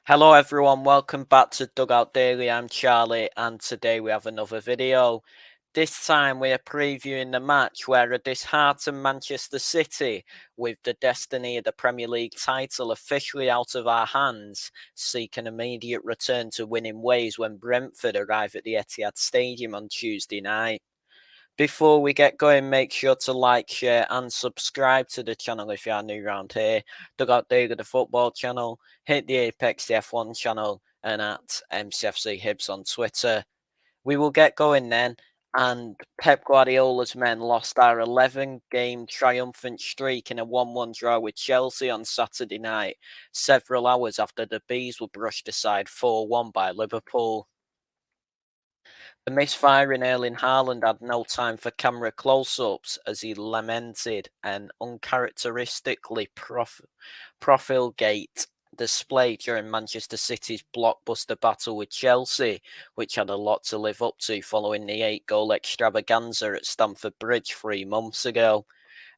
Hello everyone, welcome back to Dugout Daily. I'm Charlie and today we have another video. This time we are previewing the match where a disheartened Manchester City, with the destiny of the Premier League title officially out of our hands, seek an immediate return to winning ways when Brentford arrive at the Etihad Stadium on Tuesday night. Before we get going, make sure to like, share and subscribe to the channel if you are new around here. Dugout Daily, the football channel. Hit the Apex, the F1 channel. And at MCFC Hibs on Twitter. We will get going then. And Pep Guardiola's men lost our 11-game triumphant streak in a 1-1 draw with Chelsea on Saturday night, several hours after the Bees were brushed aside 4-1 by Liverpool. The misfiring Erling Haaland had no time for camera close-ups as he lamented an uncharacteristically profligate display during Manchester City's blockbuster battle with Chelsea, which had a lot to live up to following the 8-goal extravaganza at Stamford Bridge 3 months ago.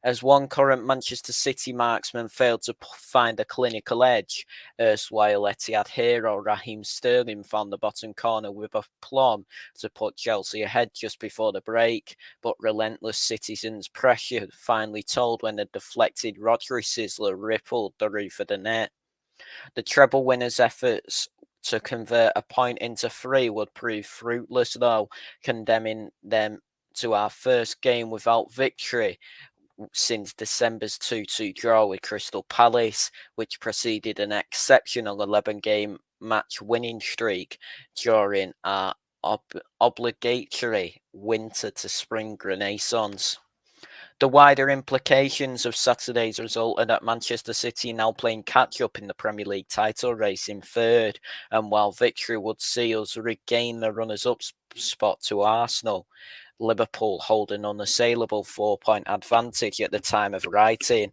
As one current Manchester City marksman failed to find a clinical edge, erstwhile Etihad hero Raheem Sterling found the bottom corner with aplomb to put Chelsea ahead just before the break, but relentless citizens' pressure finally told when a deflected Rodri sizzler rippled the roof of the net. The treble winners' efforts to convert a point into three would prove fruitless, though, condemning them to our first game without victory since December's 2-2 draw with Crystal Palace, which preceded an exceptional 11-game match winning streak during our obligatory winter to spring renaissance. The wider implications of Saturday's result are that Manchester City now playing catch-up in the Premier League title race in third, and while victory would see us regain the runners-up spot to Arsenal, Liverpool hold an unassailable 4-point advantage at the time of writing.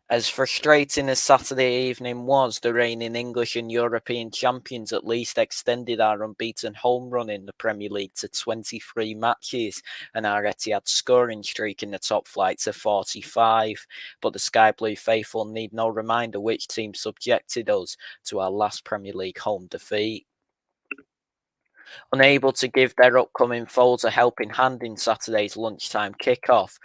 As frustrating as Saturday evening was, the reigning English and European champions at least extended our unbeaten home run in the Premier League to 23 matches and our Etihad scoring streak in the top flight to 45. But the Sky Blue faithful need no reminder which team subjected us to our last Premier League home defeat. Unable to give their upcoming foes a helping hand in Saturday's lunchtime kickoff,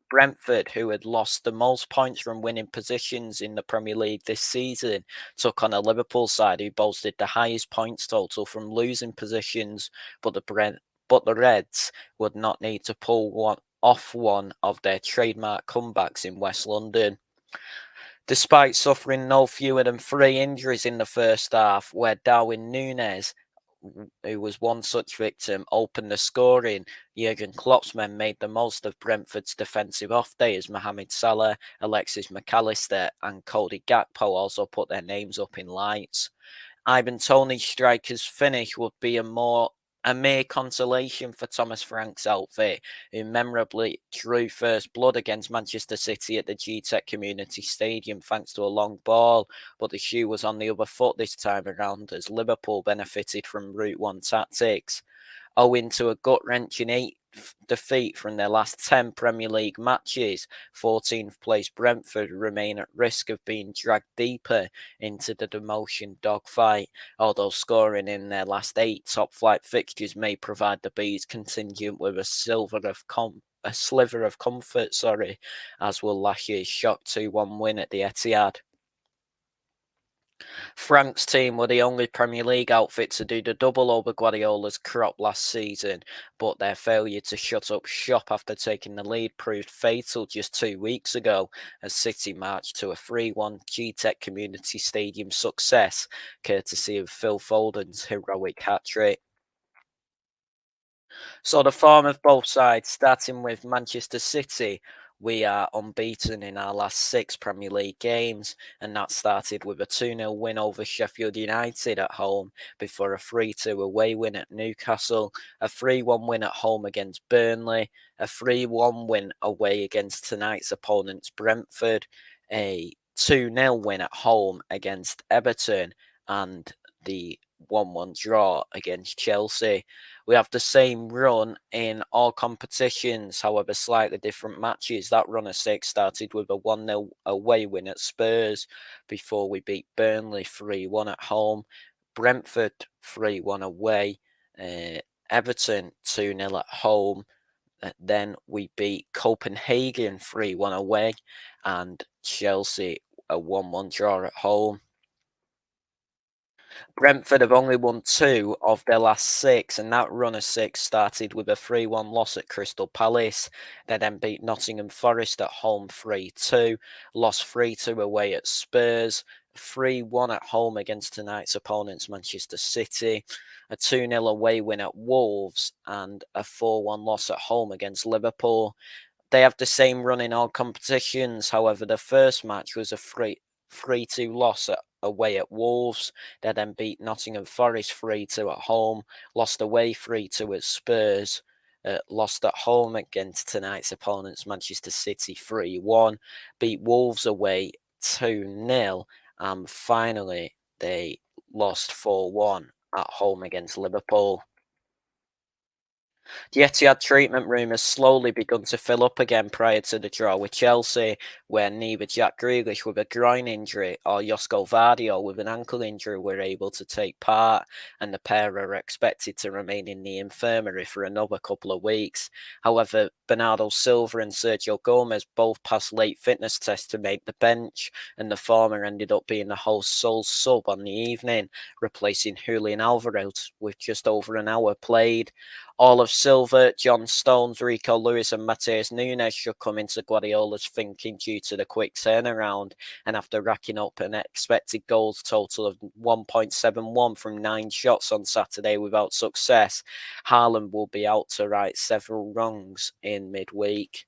Brentford, who had lost the most points from winning positions in the Premier League this season, took on a Liverpool side who boasted the highest points total from losing positions, but the Reds would not need to pull one of their trademark comebacks in West London. Despite suffering no fewer than 3 injuries in the first half, where Darwin Núñez, who was one such victim, opened the scoring, Jurgen Klopp's men made the most of Brentford's defensive off day as Mohamed Salah, Alexis McAllister and Cody Gakpo also put their names up in lights. Ivan Toney's striker's finish would be a mere consolation for Thomas Frank's outfit, who memorably drew first blood against Manchester City at the G-Tech Community Stadium thanks to a long ball, but the shoe was on the other foot this time around as Liverpool benefited from Route 1 tactics. Owing to a gut-wrenching 8th defeat from their last 10 Premier League matches, 14th place Brentford remain at risk of being dragged deeper into the demotion dogfight, although scoring in their last 8 top-flight fixtures may provide the Bees contingent with a sliver of comfort, as will last year's shock 2-1 win at the Etihad. Frank's team were the only Premier League outfit to do the double over Guardiola's crop last season, but their failure to shut up shop after taking the lead proved fatal just 2 weeks ago as City marched to a 3-1 G-Tech Community Stadium success, courtesy of Phil Foden's heroic hat-trick. So the form of both sides, starting with Manchester City, we are unbeaten in our last 6 Premier League games, and that started with a 2-0 win over Sheffield United at home before a 3-2 away win at Newcastle, a 3-1 win at home against Burnley, a 3-1 win away against tonight's opponents Brentford, a 2-0 win at home against Everton, and the 1-1 draw against Chelsea. We have the same run in all competitions, however slightly different matches. That run of 6 started with a 1-0 away win at Spurs before we beat Burnley 3-1 at home, Brentford 3-1 away, Everton 2-0 at home. Then we beat Copenhagen 3-1 away and Chelsea a 1-1 draw at home. Brentford have only won 2 of their last 6, and that run of 6 started with a 3-1 loss at Crystal Palace. They then beat Nottingham Forest at home 3-2, lost 3-2 away at Spurs, 3-1 at home against tonight's opponents Manchester City, a 2-0 away win at Wolves, and a 4-1 loss at home against Liverpool. They have the same run in all competitions. However, the first match was a 3-2 loss away at Wolves. They then beat Nottingham Forest 3-2 at home, lost away 3-2 at Spurs, lost at home against tonight's opponents Manchester City 3-1, beat Wolves away 2-0, and finally they lost 4-1 at home against Liverpool. The Etihad treatment room has slowly begun to fill up again prior to the draw with Chelsea, where neither Jack Grealish with a groin injury or Josko Vardio with an ankle injury were able to take part, and the pair are expected to remain in the infirmary for another couple of weeks. However, Bernardo Silva and Sergio Gomez both passed late fitness tests to make the bench, and the former ended up being the host's sole sub on the evening, replacing Julian Alvarez with just over an hour played. All of Silva, John Stones, Rico Lewis and Matheus Nunes should come into Guardiola's thinking due to the quick turnaround, and after racking up an expected goals total of 1.71 from 9 shots on Saturday without success, Haaland will be out to right several wrongs in midweek.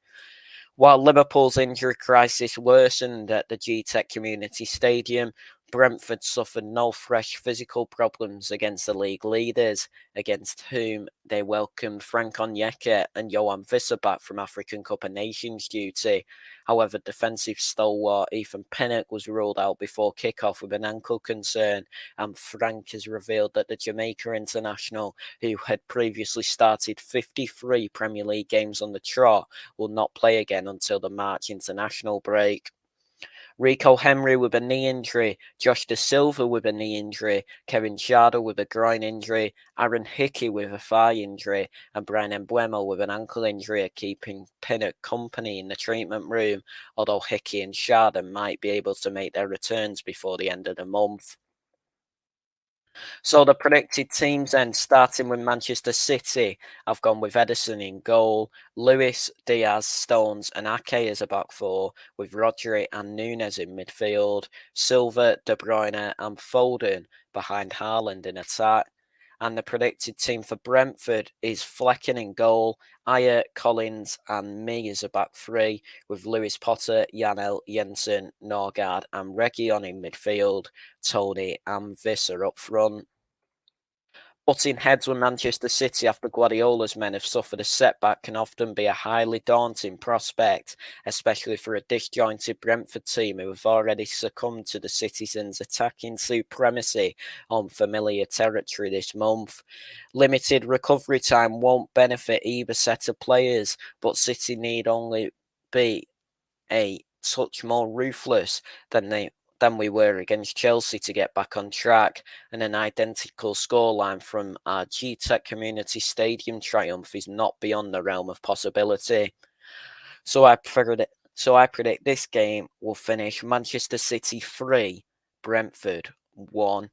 While Liverpool's injury crisis worsened at the G-Tech Community Stadium, Brentford suffered no fresh physical problems against the league leaders, against whom they welcomed Frank Onyeka and Johan Visser back from African Cup of Nations duty. However, defensive stalwart Ethan Pinnock was ruled out before kick-off with an ankle concern, and Frank has revealed that the Jamaica international, who had previously started 53 Premier League games on the trot, will not play again until the March international break. Rico Henry with a knee injury, Josh Da Silva with a knee injury, Kevin Schade with a groin injury, Aaron Hickey with a thigh injury, and Brian Mbeumo with an ankle injury are keeping Pinnock company in the treatment room, although Hickey and Schade might be able to make their returns before the end of the month. So the predicted teams then, starting with Manchester City, I've gone with Ederson in goal, Lewis, Diaz, Stones and Ake as a back four, with Rodri and Nunes in midfield, Silva, De Bruyne and Foden behind Haaland in attack. And the predicted team for Brentford is Flecken in goal, Ayer, Collins and me as a back three, with Lewis Potter, Janel, Jensen, Norgard and Reguilon in midfield, Tony and Visser up front. Butting heads with Manchester City after Guardiola's men have suffered a setback can often be a highly daunting prospect, especially for a disjointed Brentford team who have already succumbed to the citizens' attacking supremacy on familiar territory this month. Limited recovery time won't benefit either set of players, but City need only be a touch more ruthless than we were against Chelsea to get back on track, and an identical scoreline from our G-Tech Community Stadium triumph is not beyond the realm of possibility. So I predict this game will finish Manchester City 3, Brentford 1.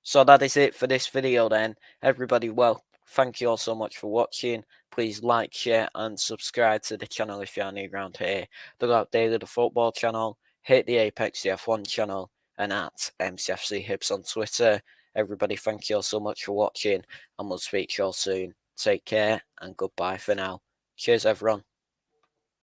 So that is it for this video then. Everybody, well, thank you all so much for watching. Please like, share and subscribe to the channel if you are new around here. Look out Daily the Football channel, hit the Apex the F1 channel and at MCFC Hips on Twitter. Everybody, thank you all so much for watching and we'll speak to you all soon. Take care and goodbye for now. Cheers everyone.